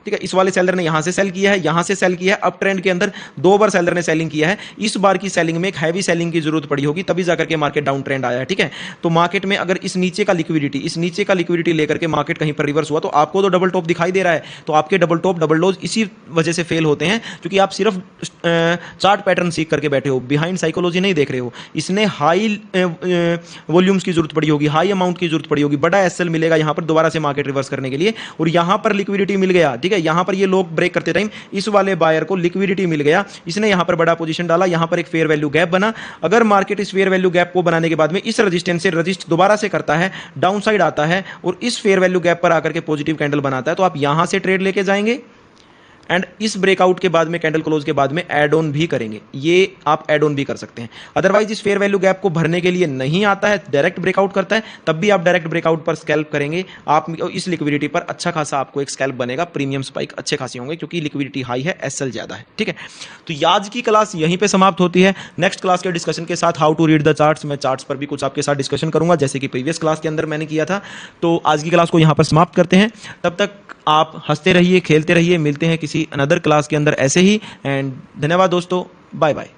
ठीक है। इस वाले सेलर ने यहां से सेल किया है, यहां से सेल किया है, अप ट्रेंड के अंदर 2 बार सेलर ने सेलिंग किया है। इस बार की सेलिंग में एक हैवी सेलिंग की जरूरत पड़ी होगी, तभी जाकर के मार्केट डाउन ट्रेंड आया है, ठीक है। तो मार्केट में अगर इस नीचे का लिक्विडिटी लेकर के मार्केट कहीं पर रिवर्स हुआ तो आपको तो डबल टॉप दिखाई दे रहा है, तो आपके डबल टॉप डबल लोज इसी वजह से फेल होते हैं क्योंकि आप सिर्फ चार्ट पैटर्न सीख करके बैठे हो, बिहाइंड साइकोलॉजी नहीं देख रहे हो। इसने हाई वॉल्यूम्स की जरूरत पड़ी होगी, हाई अमाउंट की जरूरत पड़ी होगी, बड़ा एसएल मिलेगा यहां पर दोबारा से मार्केट रिवर्स करने के लिए, और यहां पर लिक्विडिटी मिल गया, ठीक है। यहां पर ये लोग ब्रेक करते टाइम इस वाले बायर को लिक्विडिटी मिल गया, इसने यहां पर बड़ा पोजीशन डाला, यहां पर एक फेयर वैल्यू गैप बना। अगर मार्केट इस फेयर वैल्यू गैप को बनाने के बाद में इस रेजिस्टेंस से रजिस्ट दोबारा से करता है, डाउन साइड आता है और इस फेयर वैल्यू गैप पर आकर के पॉजिटिव कैंडल बनाता है, तो आप यहां से ट्रेड लेके जाएंगे एंड इस ब्रेकआउट के बाद में, कैंडल क्लोज के बाद में ऐड ऑन भी करेंगे, ये आप ऐड ऑन भी कर सकते हैं। अदरवाइज इस फेयर वैल्यू गैप को भरने के लिए नहीं आता है, डायरेक्ट ब्रेकआउट करता है, तब भी आप डायरेक्ट ब्रेकआउट पर स्कैल्प करेंगे, आप इस लिक्विडिटी पर अच्छा खासा आपको एक स्कैल्प बनेगा, प्रीमियम स्पाइक अच्छे खासे होंगे क्योंकि लिक्विडिटी हाई है, एसएल ज्यादा है, ठीक है। तो आज की क्लास यहीं पे समाप्त होती है। नेक्स्ट क्लास के डिस्कशन के साथ how to read the charts, मैं चार्ट्स पर भी कुछ आपके साथ डिस्कशन करूंगा जैसे कि प्रीवियस क्लास के अंदर मैंने किया था। तो आज की क्लास को यहां पर समाप्त करते हैं, तब तक आप हंसते रहिए, खेलते रहिए, मिलते हैं किसी अनदर क्लास के अंदर ऐसे ही। एंड धन्यवाद दोस्तों, बाय बाय।